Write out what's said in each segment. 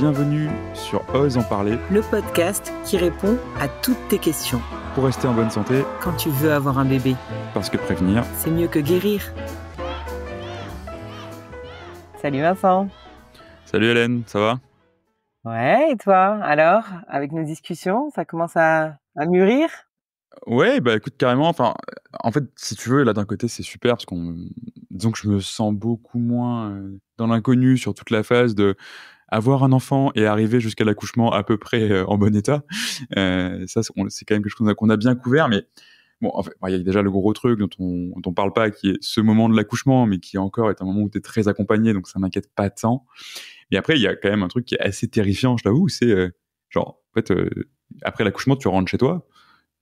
bienvenue sur Ose en parler, le podcast qui répond à toutes tes questions. Pour rester en bonne santé, quand tu veux avoir un bébé. Parce que prévenir, c'est mieux que guérir. Salut Vincent. Salut Hélène, ça va? Ouais, et toi? Alors, avec nos discussions, ça commence à mûrir? Ouais, bah écoute, carrément, en fait, si tu veux, là d'un côté, c'est super, parce disons que je me sens beaucoup moins dans l'inconnu sur toute la phase de avoir un enfant et arriver jusqu'à l'accouchement à peu près en bon état. Ça, c'est quand même quelque chose qu'on a bien couvert, mais bon, en fait, il y a déjà le gros truc dont on parle pas, qui est ce moment de l'accouchement, mais qui encore est un moment où tu es très accompagné, donc ça m'inquiète pas tant. Mais après, il y a quand même un truc qui est assez terrifiant, je t'avoue, c'est genre, en fait, après l'accouchement, tu rentres chez toi,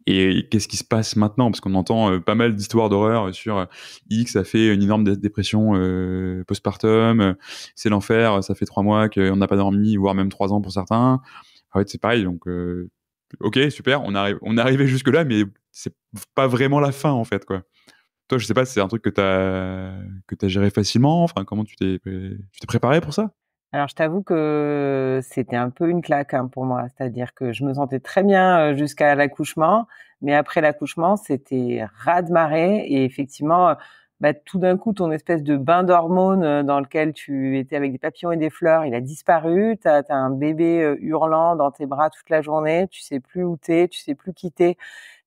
et qu'est-ce qui se passe maintenant? Parce qu'on entend pas mal d'histoires d'horreur sur X a fait une énorme dépression postpartum, c'est l'enfer, ça fait 3 mois qu'on n'a pas dormi, voire même 3 ans pour certains. En fait, c'est pareil, donc ok, super, on est arrivé jusque-là, mais c'est pas vraiment la fin, en fait, quoi. Toi, je sais pas si c'est un truc que t'as géré facilement, enfin, comment tu t'es préparé pour ça? Alors, je t'avoue que c'était un peu une claque pour moi. C'est-à-dire que je me sentais très bien jusqu'à l'accouchement, mais après l'accouchement, c'était raz-de-marée. Et effectivement, tout d'un coup, ton espèce de bain d'hormones dans lequel tu étais avec des papillons et des fleurs, il a disparu. T'as un bébé hurlant dans tes bras toute la journée. Tu sais plus où t'es, tu sais plus qui t'es.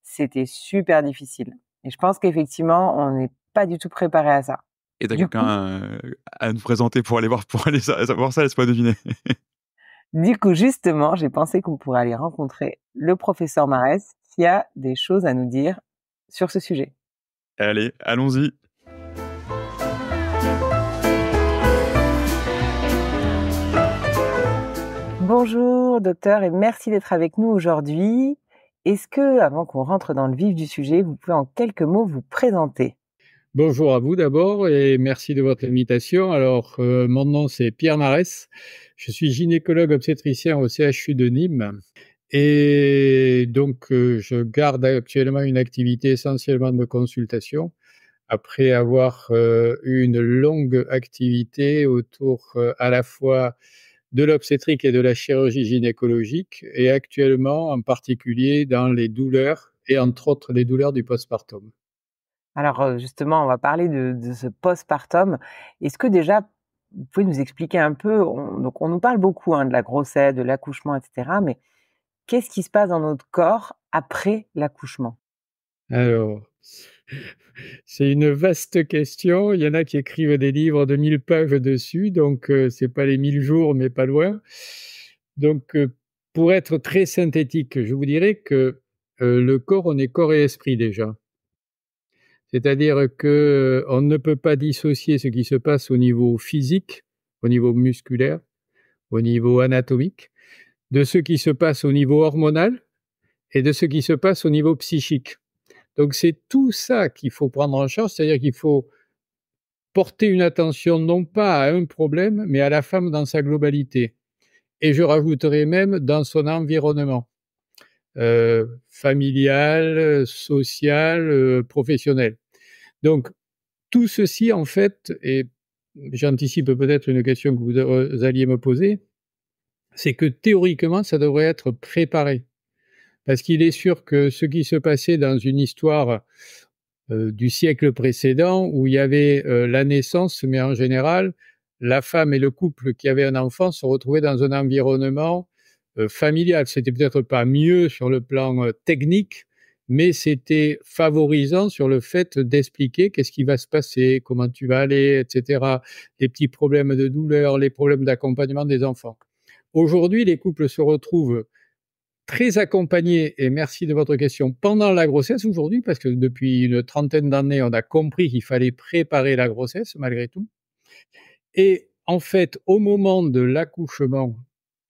C'était super difficile. Et je pense qu'effectivement, on n'est pas du tout préparé à ça. Et t'as Du coup, quelqu'un à nous présenter pour aller voir ça, laisse-moi deviner. justement, j'ai pensé qu'on pourrait aller rencontrer le professeur Marès qui a des choses à nous dire sur ce sujet. Allez, allons-y. Bonjour docteur et merci d'être avec nous aujourd'hui. Est-ce que, avant qu'on rentre dans le vif du sujet, vous pouvez en quelques mots vous présenter? Bonjour à vous d'abord et merci de votre invitation. Alors, mon nom c'est Pierre Marès, je suis gynécologue obstétricien au CHU de Nîmes et donc je garde actuellement une activité essentiellement de consultation après avoir eu une longue activité autour à la fois de l'obstétrique et de la chirurgie gynécologique et actuellement en particulier dans les douleurs et entre autres les douleurs du postpartum. Alors justement, on va parler de ce postpartum. Est-ce que déjà, vous pouvez nous expliquer un peu, donc on nous parle beaucoup de la grossesse, de l'accouchement, etc. Mais qu'est-ce qui se passe dans notre corps après l'accouchement? Alors, c'est une vaste question. Il y en a qui écrivent des livres de 1000 pages dessus, donc c'est pas les 1000 jours, mais pas loin. Donc, pour être très synthétique, je vous dirais que le corps, on est corps et esprit déjà. C'est-à-dire que on ne peut pas dissocier ce qui se passe au niveau physique, au niveau musculaire, au niveau anatomique, de ce qui se passe au niveau hormonal et de ce qui se passe au niveau psychique. Donc c'est tout ça qu'il faut prendre en charge, c'est-à-dire qu'il faut porter une attention non pas à un problème, mais à la femme dans sa globalité. Et je rajouterais même dans son environnement, familial, social, professionnel. Donc tout ceci en fait, et j'anticipe peut-être une question que vous alliez me poser, c'est que théoriquement ça devrait être préparé. Parce qu'il est sûr que ce qui se passait dans une histoire du siècle précédent où il y avait la naissance, mais en général, la femme et le couple qui avait un enfant se retrouvaient dans un environnement familial. C'était peut-être pas mieux sur le plan technique, mais c'était favorisant sur le fait d'expliquer qu'est-ce qui va se passer, comment tu vas aller, etc. Les petits problèmes de douleur, les problèmes d'accompagnement des enfants. Aujourd'hui, les couples se retrouvent très accompagnés, et merci de votre question, pendant la grossesse aujourd'hui, parce que depuis une trentaine d'années, on a compris qu'il fallait préparer la grossesse malgré tout. Et en fait, au moment de l'accouchement,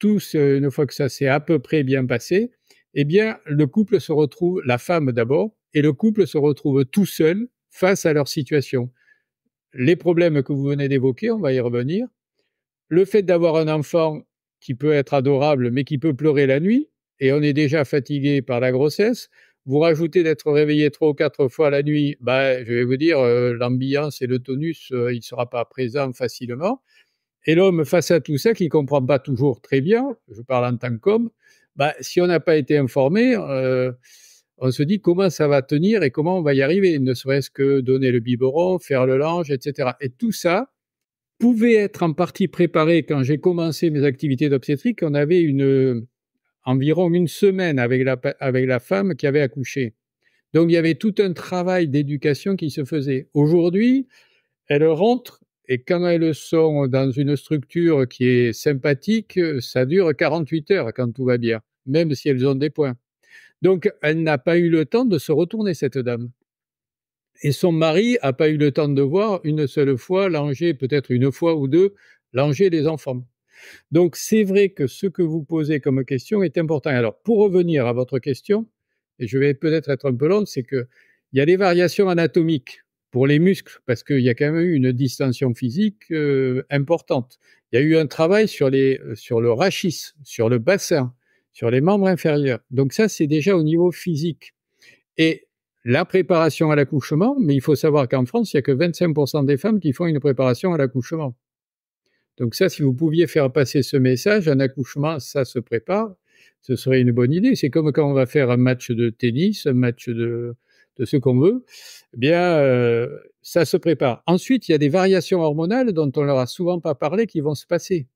une fois que ça s'est à peu près bien passé, eh bien, le couple se retrouve, la femme d'abord, et le couple se retrouve tout seul face à leur situation. Les problèmes que vous venez d'évoquer, on va y revenir. Le fait d'avoir un enfant qui peut être adorable, mais qui peut pleurer la nuit, et on est déjà fatigué par la grossesse, vous rajoutez d'être réveillé 3 ou 4 fois la nuit, je vais vous dire, l'ambiance et le tonus, il ne sera pas présent facilement. Et l'homme, face à tout ça, qui comprend pas toujours très bien, je parle en tant qu'homme, bah, si on n'a pas été informé, on se dit comment ça va tenir et comment on va y arriver, ne serait-ce que donner le biberon, faire le linge, etc. Et tout ça pouvait être en partie préparé quand j'ai commencé mes activités d'obstétrique. On avait environ une semaine avec la femme qui avait accouché. Donc, il y avait tout un travail d'éducation qui se faisait. Aujourd'hui, elles rentrent et quand elles sont dans une structure qui est sympathique, ça dure 48 heures quand tout va bien, même si elles ont des points. Donc, elle n'a pas eu le temps de se retourner, cette dame. Et son mari n'a pas eu le temps de voir une seule fois langer, peut-être une fois ou deux, langer les enfants. Donc, c'est vrai que ce que vous posez comme question est important. Alors, pour revenir à votre question, et je vais peut-être être un peu long, c'est qu'il y a des variations anatomiques pour les muscles, parce qu'il y a quand même eu une distension physique importante. Il y a eu un travail sur le rachis, sur le bassin, sur les membres inférieurs. Donc ça, c'est déjà au niveau physique. Et la préparation à l'accouchement, mais il faut savoir qu'en France, il n'y a que 25% des femmes qui font une préparation à l'accouchement. Donc ça, si vous pouviez faire passer ce message, un accouchement, ça se prépare, ce serait une bonne idée. C'est comme quand on va faire un match de tennis, un match de ce qu'on veut, eh bien, ça se prépare. Ensuite, il y a des variations hormonales dont on leur a souvent pas parlé qui vont se passer.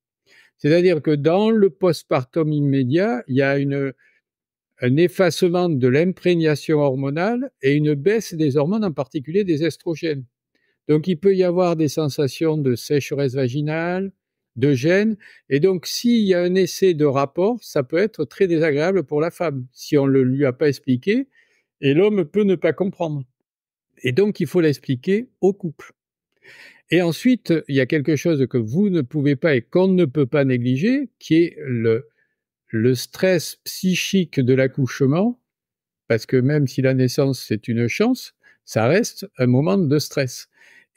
C'est-à-dire que dans le postpartum immédiat, il y a un effacement de l'imprégnation hormonale et une baisse des hormones, en particulier des estrogènes. Donc, il peut y avoir des sensations de sécheresse vaginale, de gêne. Et donc, s'il y a un essai de rapport, ça peut être très désagréable pour la femme, si on ne lui a pas expliqué. Et l'homme peut ne pas comprendre. Et donc, il faut l'expliquer au couple. Et ensuite, il y a quelque chose que vous ne pouvez pas et qu'on ne peut pas négliger, qui est le stress psychique de l'accouchement, parce que même si la naissance, c'est une chance, ça reste un moment de stress.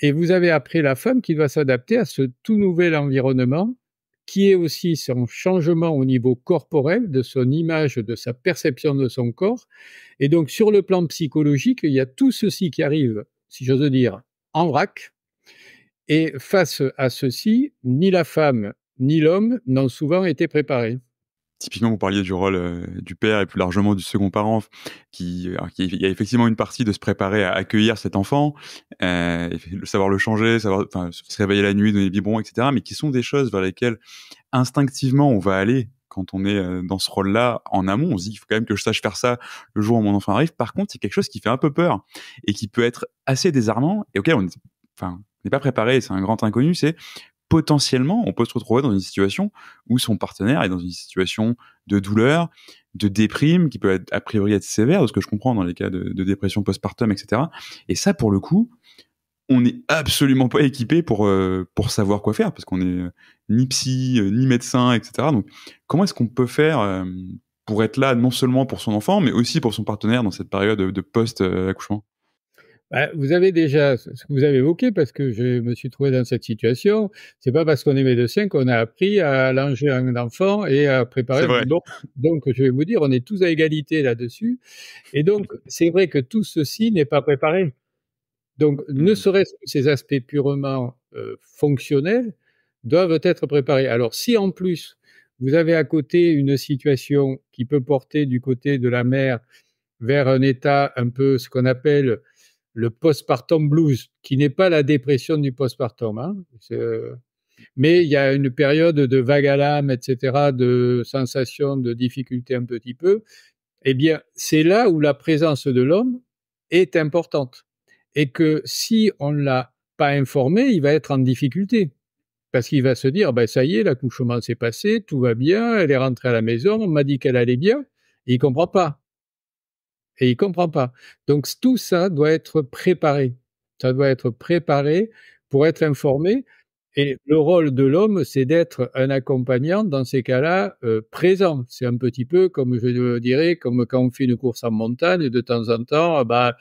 Et vous avez après la femme qui doit s'adapter à ce tout nouvel environnement, qui est aussi son changement au niveau corporel, de son image, de sa perception de son corps. Et donc, sur le plan psychologique, il y a tout ceci qui arrive, si j'ose dire, en vrac. Et face à ceci, ni la femme ni l'homme n'ont souvent été préparés. Typiquement, vous parliez du rôle du père et plus largement du second parent, il y a effectivement une partie de se préparer à accueillir cet enfant, savoir le changer, enfin, se réveiller la nuit, donner des biberons, etc. Mais qui sont des choses vers lesquelles instinctivement on va aller quand on est dans ce rôle-là en amont. On se dit, il faut quand même que je sache faire ça le jour où mon enfant arrive. Par contre, c'est quelque chose qui fait un peu peur et qui peut être assez désarmant et auquel on n'est pas préparé. C'est un grand inconnu. C'est potentiellement, on peut se retrouver dans une situation où son partenaire est dans une situation de douleur, de déprime, qui peut être, a priori être sévère, de ce que je comprends dans les cas de dépression postpartum, etc. Et ça, pour le coup, on n'est absolument pas équipé pour savoir quoi faire, parce qu'on n'est ni psy, ni médecin, etc. Donc, comment est-ce qu'on peut faire pour être là, non seulement pour son enfant, mais aussi pour son partenaire dans cette période de post-accouchement? Vous avez déjà ce que vous avez évoqué, parce que je me suis trouvé dans cette situation. C'est pas parce qu'on est médecin qu'on a appris à langer un enfant et à préparer C'est un vrai. biberon. Donc, je vais vous dire, on est tous à égalité là-dessus. Et donc, c'est vrai que tout ceci n'est pas préparé. Donc, ne serait-ce que ces aspects purement fonctionnels doivent être préparés. Alors, si en plus vous avez à côté une situation qui peut porter du côté de la mère vers un état un peu ce qu'on appelle le postpartum blues, qui n'est pas la dépression du postpartum, hein, mais il y a une période de vague à l'âme, etc., de sensation de difficulté un petit peu, eh bien, c'est là où la présence de l'homme est importante. Et que si on ne l'a pas informé, il va être en difficulté. Parce qu'il va se dire, ben, ça y est, l'accouchement s'est passé, tout va bien, elle est rentrée à la maison, on m'a dit qu'elle allait bien, et il comprend pas. Et il comprend pas. Donc tout ça doit être préparé. Ça doit être préparé pour être informé. Et le rôle de l'homme, c'est d'être un accompagnant dans ces cas-là présent. C'est un petit peu comme je dirais, comme quand on fait une course en montagne, de temps en temps, bah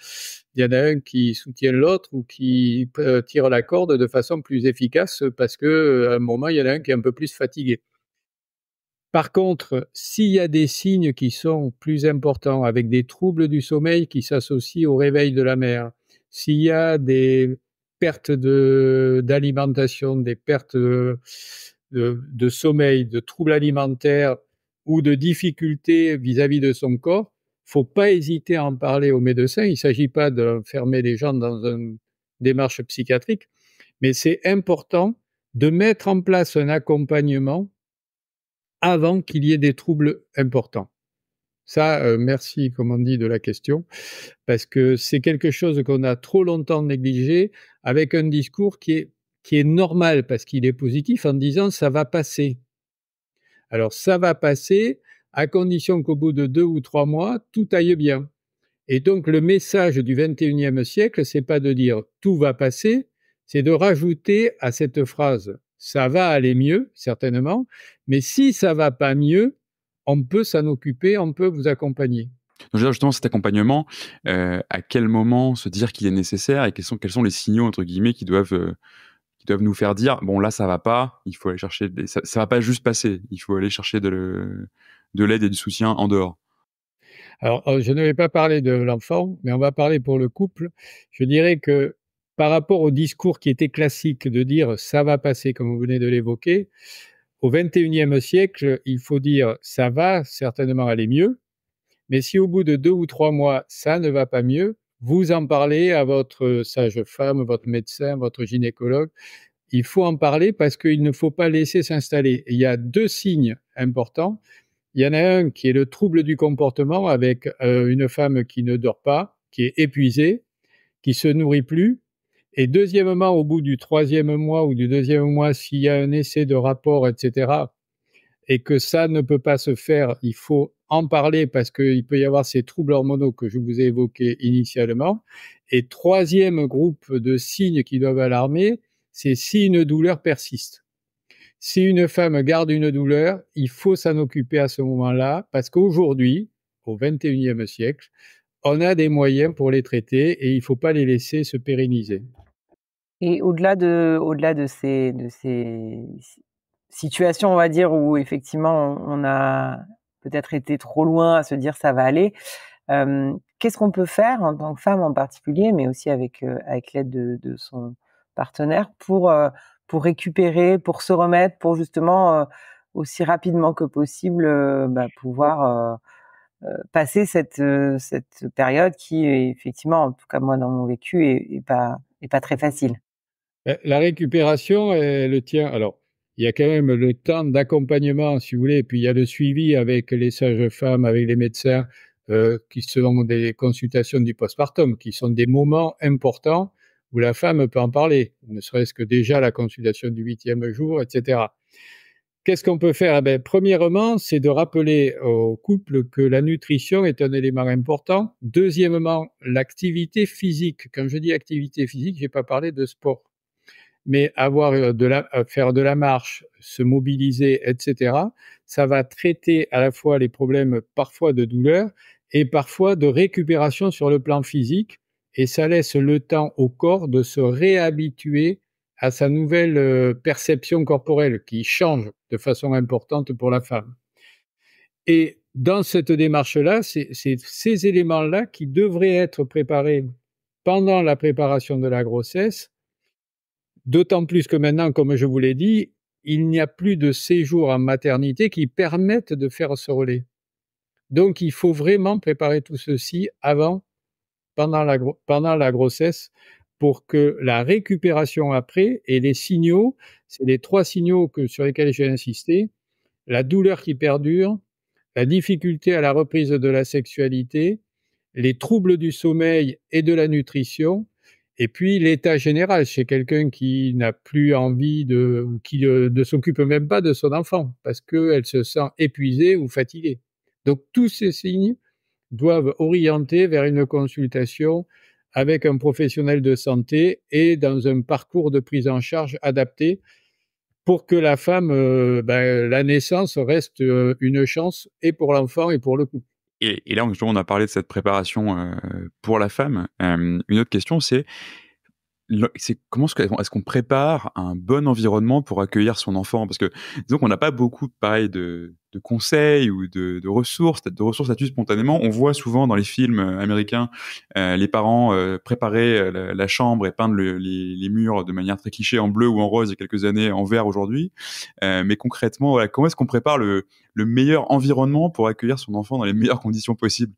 il y en a un qui soutient l'autre ou qui tire la corde de façon plus efficace parce que à un moment il y en a un qui est un peu plus fatigué. Par contre, s'il y a des signes qui sont plus importants, avec des troubles du sommeil qui s'associent au réveil de la mère, s'il y a des pertes d'alimentation, des pertes de sommeil, de troubles alimentaires ou de difficultés vis-à-vis de son corps, faut pas hésiter à en parler au médecin. Il s'agit pas d'enfermer les gens dans une démarche psychiatrique, mais c'est important de mettre en place un accompagnement avant qu'il y ait des troubles importants. Ça, merci, comme on dit, de la question, parce que c'est quelque chose qu'on a trop longtemps négligé, avec un discours qui est normal, parce qu'il est positif, en disant « ça va passer ». Alors, ça va passer à condition qu'au bout de 2 ou 3 mois, tout aille bien. Et donc, le message du 21e siècle, c'est pas de dire « tout va passer », c'est de rajouter à cette phrase « ça va aller mieux », certainement, mais si ça va pas mieux, on peut s'en occuper, on peut vous accompagner. Donc, justement, cet accompagnement, à quel moment se dire qu'il est nécessaire et quels sont les signaux, entre guillemets, qui doivent nous faire dire « bon, là, ça va pas, il faut aller chercher… » Ça va pas juste passer, il faut aller chercher de l'aide et du soutien en dehors. Alors, je ne vais pas parler de l'enfant, mais on va parler pour le couple. Je dirais que par rapport au discours qui était classique de dire « ça va passer », comme vous venez de l'évoquer, au XXIe siècle, il faut dire « ça va certainement aller mieux », mais si au bout de 2 ou 3 mois, ça ne va pas mieux, vous en parlez à votre sage-femme, votre médecin, votre gynécologue. Il faut en parler parce qu'il ne faut pas laisser s'installer. Il y a 2 signes importants. Il y en a un qui est le trouble du comportement avec une femme qui ne dort pas, qui est épuisée, qui se nourrit plus. Et deuxièmement, au bout du 3e mois ou du 2e mois, s'il y a un essai de rapport, etc., et que ça ne peut pas se faire, il faut en parler parce qu'il peut y avoir ces troubles hormonaux que je vous ai évoqués initialement. Et 3e groupe de signes qui doivent alarmer, c'est si une douleur persiste. Si une femme garde une douleur, il faut s'en occuper à ce moment-là parce qu'aujourd'hui, au XXIe siècle, on a des moyens pour les traiter et il ne faut pas les laisser se pérenniser. Et au-delà de ces situations, on va dire, où effectivement on a peut-être été trop loin à se dire ça va aller, qu'est-ce qu'on peut faire en tant que femme en particulier, mais aussi avec l'aide de son partenaire pour récupérer, pour se remettre, pour justement aussi rapidement que possible pouvoir passer cette période qui effectivement, en tout cas moi dans mon vécu, est pas très facile. La récupération, elle tient. Alors, il y a quand même le temps d'accompagnement, si vous voulez, et puis il y a le suivi avec les sages-femmes, avec les médecins, qui sont des consultations du postpartum, qui sont des moments importants où la femme peut en parler, ne serait-ce que déjà la consultation du 8e jour, etc. Qu'est-ce qu'on peut faire? Premièrement, c'est de rappeler au couple que la nutrition est un élément important. Deuxièmement, l'activité physique. Quand je dis activité physique, je n'ai pas parlé de sport. Mais faire de la marche, se mobiliser, etc., ça va traiter à la fois les problèmes parfois de douleur et parfois de récupération sur le plan physique, et ça laisse le temps au corps de se réhabituer à sa nouvelle perception corporelle qui change de façon importante pour la femme. Et dans cette démarche-là, c'est ces éléments-là qui devraient être préparés pendant la préparation de la grossesse. D'autant plus que maintenant, comme je vous l'ai dit, il n'y a plus de séjours en maternité qui permettent de faire ce relais. Donc, il faut vraiment préparer tout ceci pendant la grossesse, pour que la récupération après et les signaux, c'est les 3 signaux sur lesquels j'ai insisté, la douleur qui perdure, la difficulté à la reprise de la sexualité, les troubles du sommeil et de la nutrition, et puis l'état général chez quelqu'un qui n'a plus envie ou qui ne s'occupe même pas de son enfant parce qu'elle se sent épuisée ou fatiguée. Donc tous ces signes doivent orienter vers une consultation avec un professionnel de santé et dans un parcours de prise en charge adapté pour que la femme, la naissance reste une chance et pour l'enfant et pour le couple. Et là, justement, on a parlé de cette préparation pour la femme. Une autre question, c'est comment est-ce qu'on prépare un bon environnement pour accueillir son enfant? Parce que disons qu'on n'a pas beaucoup, pareil, de conseils ou de ressources, de ressources là-dessus spontanément. On voit souvent dans les films américains les parents préparer la chambre et peindre les murs de manière très cliché en bleu ou en rose il y a quelques années, en vert aujourd'hui. Mais concrètement, voilà, comment est-ce qu'on prépare le meilleur environnement pour accueillir son enfant dans les meilleures conditions possibles?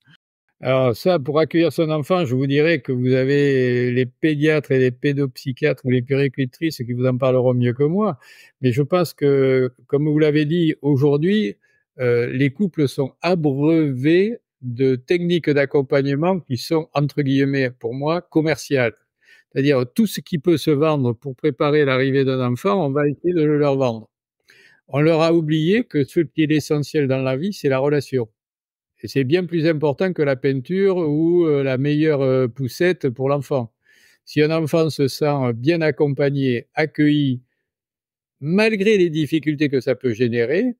Alors ça, pour accueillir son enfant, je vous dirais que vous avez les pédiatres et les pédopsychiatres ou les puéricultrices qui vous en parleront mieux que moi. Mais je pense que, comme vous l'avez dit, aujourd'hui, les couples sont abreuvés de techniques d'accompagnement qui sont, entre guillemets, pour moi, commerciales. C'est-à-dire tout ce qui peut se vendre pour préparer l'arrivée d'un enfant, on va essayer de le leur vendre. On leur a oublié que ce qui est l'essentiel dans la vie, c'est la relation. Et c'est bien plus important que la peinture ou la meilleure poussette pour l'enfant. Si un enfant se sent bien accompagné, accueilli, malgré les difficultés que ça peut générer,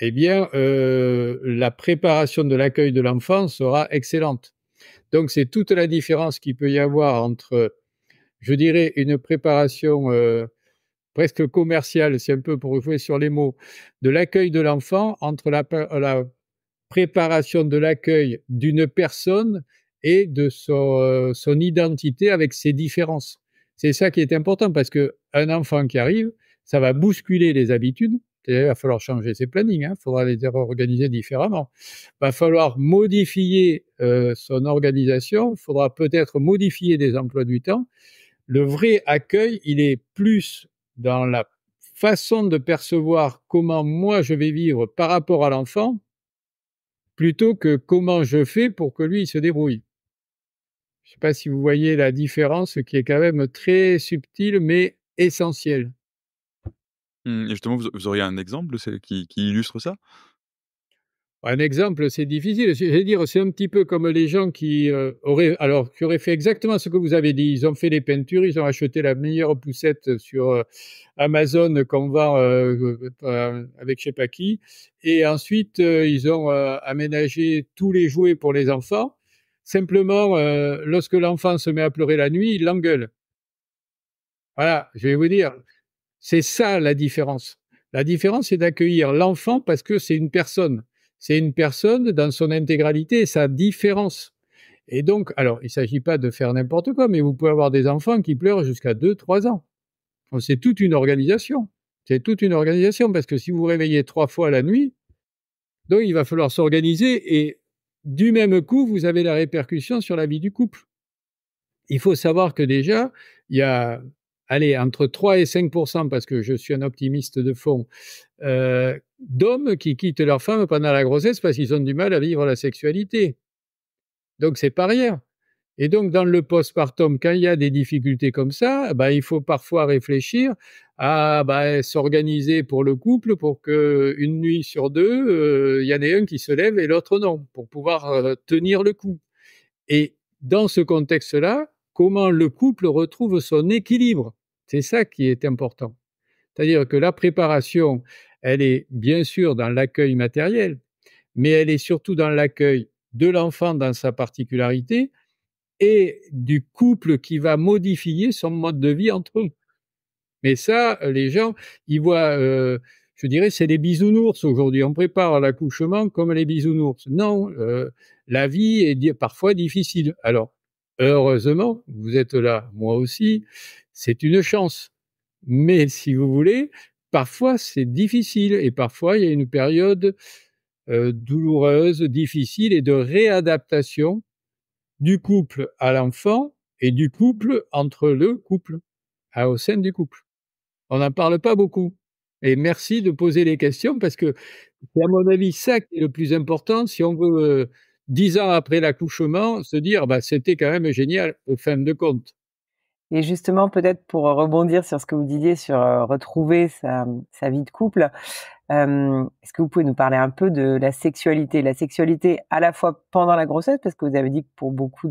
eh bien, la préparation de l'accueil de l'enfant sera excellente. Donc, c'est toute la différence qu'il peut y avoir entre, je dirais, une préparation presque commerciale, c'est un peu pour jouer sur les mots, de l'accueil de l'enfant, entre la préparation de l'accueil d'une personne et de son identité avec ses différences. C'est ça qui est important parce qu'un enfant qui arrive, ça va bousculer les habitudes. Il va falloir changer ses plannings, il faudra les organiser différemment. Il va falloir modifier son organisation, il faudra peut-être modifier des emplois du temps. Le vrai accueil, il est plus dans la façon de percevoir comment moi je vais vivre par rapport à l'enfant, plutôt que comment je fais pour que lui, il se débrouille. Je ne sais pas si vous voyez la différence qui est quand même très subtile, mais essentielle. Et justement, vous auriez un exemple qui illustre ça? Un exemple, c'est difficile. Je vais dire, c'est un petit peu comme les gens qui qui auraient fait exactement ce que vous avez dit. Ils ont fait les peintures, ils ont acheté la meilleure poussette sur Amazon qu'on vend avec je sais pas qui, et ensuite ils ont aménagé tous les jouets pour les enfants. Simplement, lorsque l'enfant se met à pleurer la nuit, il l'engueule. Voilà, je vais vous dire, c'est ça la différence. La différence, c'est d'accueillir l'enfant parce que c'est une personne. C'est une personne dans son intégralité et sa différence. Et donc, alors, il ne s'agit pas de faire n'importe quoi, mais vous pouvez avoir des enfants qui pleurent jusqu'à 2, 3 ans. Donc, c'est toute une organisation. C'est toute une organisation parce que si vous vous réveillez 3 fois la nuit, donc il va falloir s'organiser et du même coup, vous avez la répercussion sur la vie du couple. Il faut savoir que déjà, il y a, allez, entre 3 et 5%, parce que je suis un optimiste de fond, d'hommes qui quittent leur femme pendant la grossesse parce qu'ils ont du mal à vivre la sexualité. Donc c'est pas rien. Et donc dans le postpartum, quand il y a des difficultés comme ça, bah, il faut parfois réfléchir à s'organiser pour le couple pour que une nuit sur deux, il y en ait un qui se lève et l'autre non, pour pouvoir tenir le coup. Et dans ce contexte-là, comment le couple retrouve son équilibre? C'est ça qui est important. C'est-à-dire que la préparation, elle est bien sûr dans l'accueil matériel, mais elle est surtout dans l'accueil de l'enfant dans sa particularité et du couple qui va modifier son mode de vie entre eux. Mais ça, les gens, ils voient, je dirais, c'est les bisounours aujourd'hui. On prépare l'accouchement comme les bisounours. Non, la vie est parfois difficile. Alors, heureusement, vous êtes là, moi aussi, c'est une chance. Mais si vous voulez, parfois c'est difficile et parfois il y a une période douloureuse, difficile et de réadaptation du couple à l'enfant et du couple entre le couple, au sein du couple. On n'en parle pas beaucoup. Et merci de poser les questions parce que c'est à mon avis ça qui est le plus important si on veut, 10 ans après l'accouchement, se dire: «Bah, c'était quand même génial au fin de compte». Et justement, peut-être pour rebondir sur ce que vous disiez sur, retrouver sa vie de couple, est-ce que vous pouvez nous parler un peu de la sexualité? La sexualité à la fois pendant la grossesse, parce que vous avez dit que pour beaucoup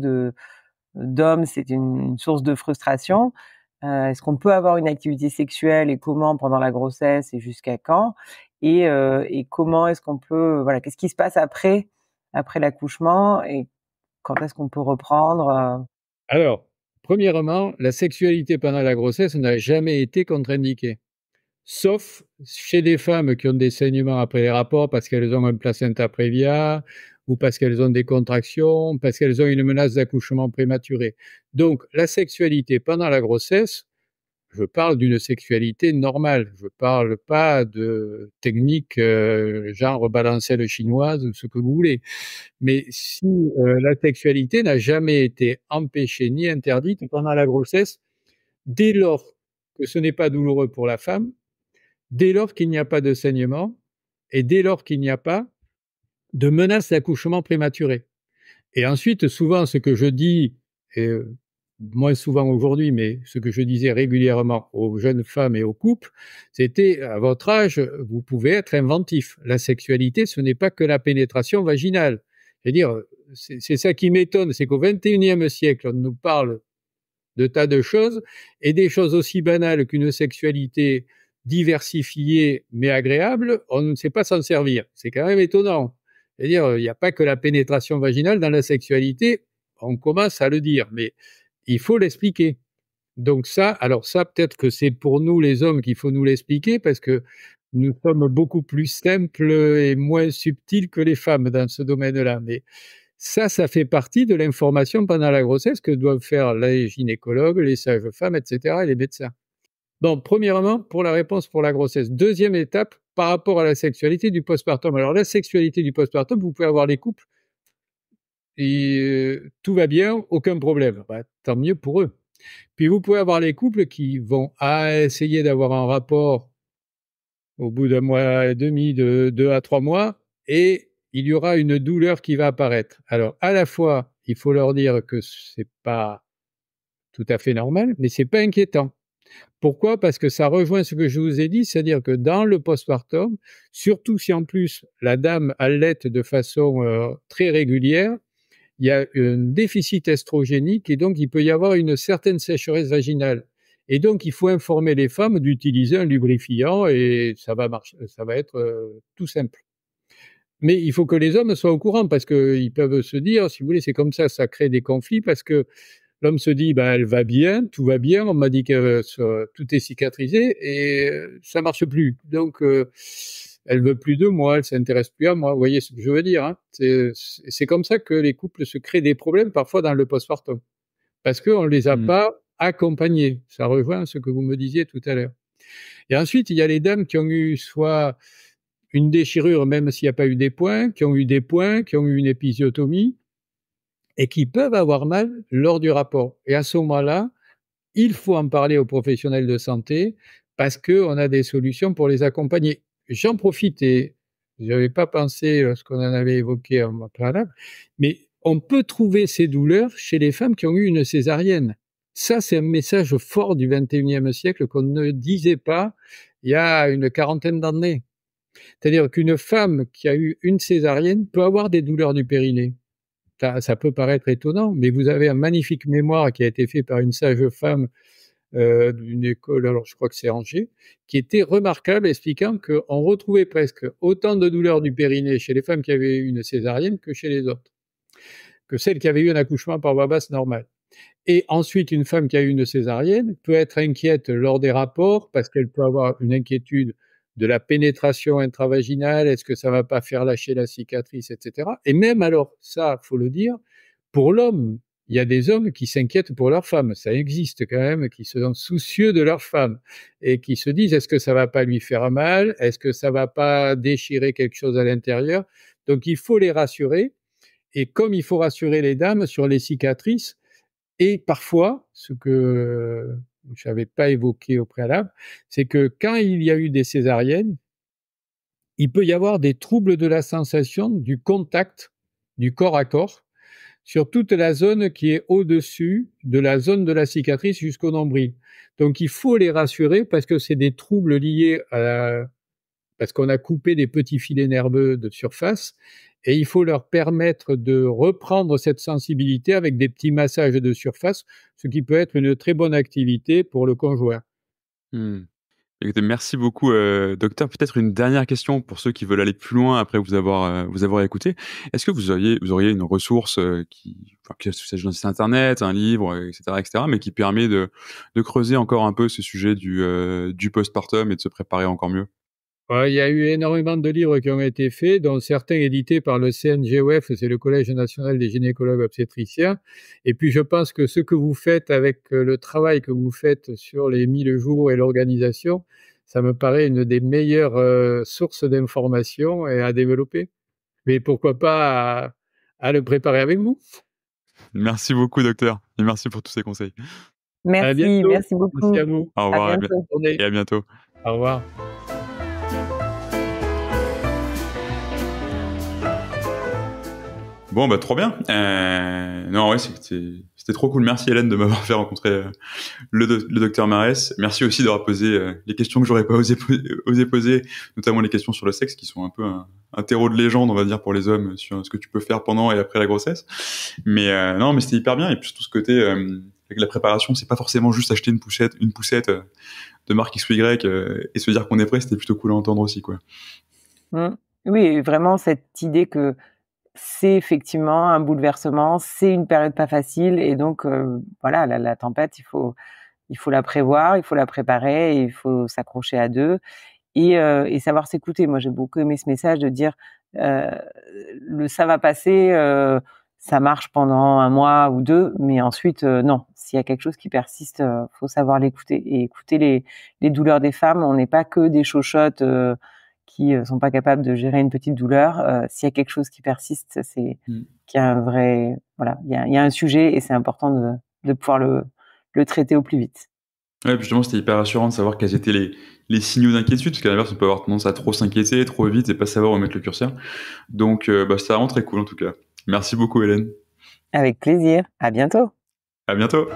d'hommes, c'est une source de frustration. Est-ce qu'on peut avoir une activité sexuelle et comment pendant la grossesse et jusqu'à quand? Et comment est-ce qu'on peut, voilà, qu'est-ce qui se passe après l'accouchement et quand est-ce qu'on peut reprendre? Alors, premièrement, la sexualité pendant la grossesse n'a jamais été contre-indiquée. sauf chez des femmes qui ont des saignements après les rapports parce qu'elles ont un placenta prévia ou parce qu'elles ont des contractions, parce qu'elles ont une menace d'accouchement prématuré. Donc la sexualité pendant la grossesse, je parle d'une sexualité normale, je parle pas de techniques genre balancelle chinoise ou ce que vous voulez. Mais si la sexualité n'a jamais été empêchée ni interdite pendant la grossesse, dès lors que ce n'est pas douloureux pour la femme, dès lors qu'il n'y a pas de saignement et dès lors qu'il n'y a pas de menace d'accouchement prématuré. Et ensuite, souvent, ce que je dis, et moins souvent aujourd'hui, mais ce que je disais régulièrement aux jeunes femmes et aux couples, c'était, à votre âge, vous pouvez être inventif. La sexualité, ce n'est pas que la pénétration vaginale. C'est-à-dire, c'est ça qui m'étonne, c'est qu'au XXIe siècle, on nous parle de tas de choses, et des choses aussi banales qu'une sexualité diversifiée mais agréable, on ne sait pas s'en servir. C'est quand même étonnant. C'est-à-dire, il n'y a pas que la pénétration vaginale dans la sexualité, on commence à le dire, mais il faut l'expliquer. Donc ça, alors ça, peut-être que c'est pour nous les hommes qu'il faut nous l'expliquer, parce que nous sommes beaucoup plus simples et moins subtils que les femmes dans ce domaine-là. Mais ça fait partie de l'information pendant la grossesse que doivent faire les gynécologues, les sages-femmes, etc., et les médecins. Bon, premièrement, pour la réponse pour la grossesse. Deuxième étape, par rapport à la sexualité du postpartum. Alors, la sexualité du postpartum, vous pouvez avoir les couples et tout va bien, aucun problème. Bah, tant mieux pour eux. Puis vous pouvez avoir les couples qui vont essayer d'avoir un rapport au bout d'un mois et demi, de 2 à 3 mois, et il y aura une douleur qui va apparaître. Alors, à la fois, il faut leur dire que c'est pas tout à fait normal, mais c'est pas inquiétant. Pourquoi? Parce que ça rejoint ce que je vous ai dit, c'est-à-dire que dans le postpartum, surtout si en plus la dame allaite de façon très régulière, il y a un déficit estrogénique et donc il peut y avoir une certaine sécheresse vaginale. Et donc il faut informer les femmes d'utiliser un lubrifiant et ça va marcher, ça va être tout simple. Mais il faut que les hommes soient au courant parce qu'ils peuvent se dire, si vous voulez, c'est comme ça crée des conflits parce que l'homme se dit, bah, elle va bien, tout va bien, on m'a dit que tout est cicatrisé et ça marche plus. Donc, elle veut plus de moi, elle s'intéresse plus à moi. Vous voyez ce que je veux dire, hein? C'est comme ça que les couples se créent des problèmes parfois dans le postpartum. Parce qu'on ne les a Mmh. pas accompagnés. Ça rejoint ce que vous me disiez tout à l'heure. Et ensuite, il y a les dames qui ont eu soit une déchirure, même s'il n'y a pas eu des points, qui ont eu des points, qui ont eu une épisiotomie, et qui peuvent avoir mal lors du rapport. Et à ce moment-là, il faut en parler aux professionnels de santé parce qu'on a des solutions pour les accompagner. J'en profite et je n'avais pas pensé lorsqu'on en avait évoqué en préalable, mais on peut trouver ces douleurs chez les femmes qui ont eu une césarienne. Ça, c'est un message fort du XXIe siècle qu'on ne disait pas il y a une quarantaine d'années. C'est-à-dire qu'une femme qui a eu une césarienne peut avoir des douleurs du périnée. Ça peut paraître étonnant, mais vous avez un magnifique mémoire qui a été fait par une sage-femme d'une école, alors je crois que c'est Angers, qui était remarquable, expliquant qu'on retrouvait presque autant de douleurs du périnée chez les femmes qui avaient eu une césarienne que chez les autres, que celles qui avaient eu un accouchement par voie basse normal. Et ensuite, une femme qui a eu une césarienne peut être inquiète lors des rapports parce qu'elle peut avoir une inquiétude de la pénétration intravaginale, est-ce que ça va pas faire lâcher la cicatrice, etc. Et même alors, ça, faut le dire, pour l'homme, il y a des hommes qui s'inquiètent pour leur femme, ça existe quand même, qui sont soucieux de leur femme et qui se disent est-ce que ça va pas lui faire mal, est-ce que ça va pas déchirer quelque chose à l'intérieur. Donc il faut les rassurer, et comme il faut rassurer les dames sur les cicatrices, et parfois, ce que je n'avais pas évoqué au préalable, c'est que quand il y a eu des césariennes, il peut y avoir des troubles de la sensation du contact du corps à corps sur toute la zone qui est au-dessus de la zone de la cicatrice jusqu'au nombril. Donc il faut les rassurer parce que c'est des troubles liés parce qu'on a coupé des petits filets nerveux de surface, et il faut leur permettre de reprendre cette sensibilité avec des petits massages de surface, ce qui peut être une très bonne activité pour le conjoint. Mmh. Écoutez, merci beaucoup, docteur. Peut-être une dernière question pour ceux qui veulent aller plus loin après vous avoir écouté. Est-ce que vous auriez une ressource que ce soit un site internet, un livre, etc., mais qui permet de creuser encore un peu ce sujet du postpartum et de se préparer encore mieux? Ouais, il y a eu énormément de livres qui ont été faits, dont certains édités par le CNGOF, c'est le Collège national des gynécologues obstétriciens. Et puis je pense que ce que vous faites avec le travail que vous faites sur les 1000 jours et l'organisation, ça me paraît une des meilleures sources d'informations et à développer. Mais pourquoi pas à le préparer avec vous? Merci beaucoup, docteur, et merci pour tous ces conseils. À Merci, bientôt. merci Merci beaucoup. à vous. Au À revoir bientôt. Bonne journée. et à bientôt. Au revoir. Bon, bah, trop bien. Non, ouais, c'était trop cool. Merci Hélène de m'avoir fait rencontrer le docteur Marès. Merci aussi d'avoir posé les questions que j'aurais pas osé poser, notamment les questions sur le sexe, qui sont un peu un terreau de légende, on va dire, pour les hommes, sur ce que tu peux faire pendant et après la grossesse. Mais non, mais c'était hyper bien. Et puis tout ce côté, avec la préparation, c'est pas forcément juste acheter une poussette de marque X ou Y et se dire qu'on est prêt. C'était plutôt cool à entendre aussi, quoi. Mmh. Oui, vraiment cette idée que c'est effectivement un bouleversement, c'est une période pas facile et donc voilà, la tempête, il faut la prévoir, il faut la préparer, et il faut s'accrocher à 2 et savoir s'écouter. Moi, j'ai beaucoup aimé ce message de dire, heu, le «ça va passer», ça marche pendant 1 mois ou 2, mais ensuite, non. S'il y a quelque chose qui persiste, faut savoir l'écouter et écouter les douleurs des femmes. On n'est pas que des chochottes, qui, sont pas capables de gérer une petite douleur. S'il y a quelque chose qui persiste, c'est Mm. qu'il y a un vrai voilà, il y a un sujet et c'est important de pouvoir le traiter au plus vite. Ouais, puis justement, c'était hyper rassurant de savoir quels étaient les signaux d'inquiétude, parce qu'à l'inverse, on peut avoir tendance à trop s'inquiéter, trop vite et pas savoir où mettre le curseur. Donc, bah, c'était vraiment très cool en tout cas. Merci beaucoup, Hélène. Avec plaisir. À bientôt. À bientôt.